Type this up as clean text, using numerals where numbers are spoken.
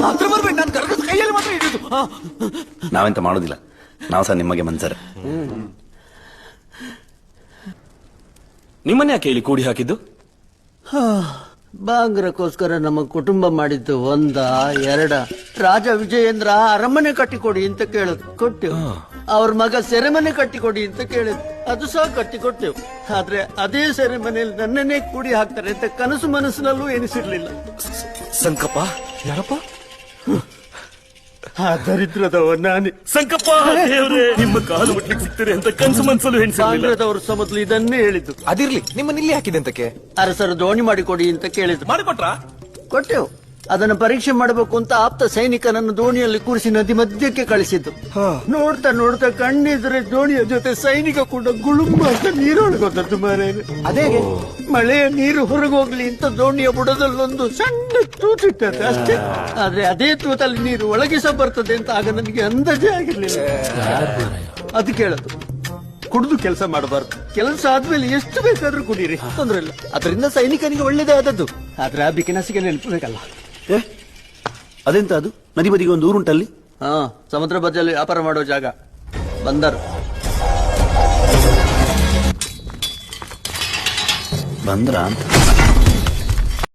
ಹತ್ರ ಬರ್ಬೇಡಿ, ನಾನು ಕರ್ಗದ ಕೈಯಲ್ಲಿ ಮಾತ್ರ ಹಿಡಿದು. ನಾವೆಂತ ಮಾಡೋದಿಲ್ಲ, ನಾವು ಸಹ ನಿಮಗೆ ಮನ್ಸರ. ನಿಮ್ಮನ್ನ ಯಾಕೆ ಇಲ್ಲಿ ಕೂಡಿ ಹಾಕಿದ್ದು? ಬಾಂಗ್ರಕ್ಕೋಸ್ಕರ ನಮ್ಮ ಕುಟುಂಬ ಮಾಡಿದ್ದು ಒಂದ ಎರಡ. ರಾಜ ವಿಜಯೇಂದ್ರ ಅರಮನೆ ಕಟ್ಟಿಕೊಡಿ ಅಂತ ಕೇಳಿದ್ರು, ಕೊಟ್ಟೆವು. ಅವ್ರ ಮಗ ಸೆರೆಮನೆ ಕಟ್ಟಿಕೊಡಿ ಅಂತ ಕೇಳಿದ್ರು, ಅದು ಸಹ ಕಟ್ಟಿಕೊಟ್ಟೆವು. ಆದ್ರೆ ಅದೇ ಸೆರೆಮನೆಯಲ್ಲಿ ನನ್ನನ್ನೇ ಕೂಡಿ ಹಾಕ್ತಾರೆ ಅಂತ ಕನಸು ಮನಸ್ಸಿನಲ್ಲೂ ಎನಿಸಿರ್ಲಿಲ್ಲ. ಸಂಕಪ್ಪ ಯಾರಪ್ಪ? ಆ ದರಿದ್ರದವ ನಾನೇ. ಸಂಕಪ್ಪ ದೇವ್ರೇ, ನಿಮ್ಮ ಕಾಲು ಮುಟ್ಲಿಕ್ಕೆ ಸಿಗ್ತೀರಿ ಅಂತ ಕನಸು ಮನಸ್ಸಲ್ಲೂ ಎಣಿಸಿರ್ಲಿಲ್ಲ. ಬಾಂಗ್ರದವರು ಸಹ ಮೊದಲು ಇದನ್ನೇ ಹೇಳಿದ್ದು. ಅದಿರ್ಲಿ, ನಿಮ್ಮನ್ನ ಇಲ್ಲಿ ಹಾಕಿದೆ ಅಂತಕ್ಕೆ? ಅರಸರ ದೋಣಿ ಮಾಡಿಕೊಡಿ ಅಂತ ಕೇಳಿದ್ರು, ಮಾಡಿಕೊಟ್ರಾ? ಕೊಟ್ಟೆವು. ಅದನ್ನು ಪರೀಕ್ಷೆ ಮಾಡಬೇಕು ಅಂತ ಆಪ್ತ ಸೈನಿಕನನ್ನು ದೋಣಿಯಲ್ಲಿ ಕೂರಿಸಿ ನದಿ ಮಧ್ಯಕ್ಕೆ ಕಳಿಸಿದ್ದು. ನೋಡ್ತಾ ನೋಡ್ತಾ ಕಣ್ಣಿದ್ರೆ ದೋಣಿಯ ಜೊತೆ ಸೈನಿಕ ಕೂಡ ಗುಳುಂಬ ಅಂತ ನೀರೊಳಗೋದದ್ದು ಮಾರೇನೆ. ಅದೇ ಮಳೆಯ ನೀರು ಹೊರಗೋಗ್ಲಿ ಅಂತ ದೋಣಿಯ ಬುಡದಲ್ಲೊಂದು ಸಣ್ಣ ತೂತಿಟ್ಟದೆ ಅಷ್ಟೇ. ಆದ್ರೆ ಅದೇ ತೂತಲ್ಲಿ ನೀರು ಒಳಗೆ ಸಹ ಬರ್ತದೆ ಅಂತ ಆಗ ನನಗೆ ಅಂದಾಜೇ ಆಗಿರ್ಲಿಲ್ಲ. ಅದು ಕೇಳದು, ಕುಡಿದು ಕೆಲಸ ಮಾಡಬಾರ್ದು, ಕೆಲಸ ಆದ್ಮೇಲೆ ಎಷ್ಟು ಬೇಕಾದ್ರೂ ಕುಡೀರಿ, ತೊಂದ್ರೆ ಇಲ್ಲ. ಅದರಿಂದ ಸೈನಿಕನಿಗೆ ಒಳ್ಳೇದೇ ಆದದ್ದು. ಆದ್ರೆ ಆ ಬಿಕಿನಸಿಗೆ ನೆನಪಬೇಕಲ್ಲ. ಅದೆಂತ ಅದು? ನದಿ ಬದಿಗೆ ಒಂದು ಊರುಂಟಲ್ಲಿ. ಸಮುದ್ರ ಬದಿಯಲ್ಲಿ ವ್ಯಾಪಾರ ಮಾಡೋ ಜಾಗ, ಬಂದರು. ಬಂದ್ರ ಅಂತ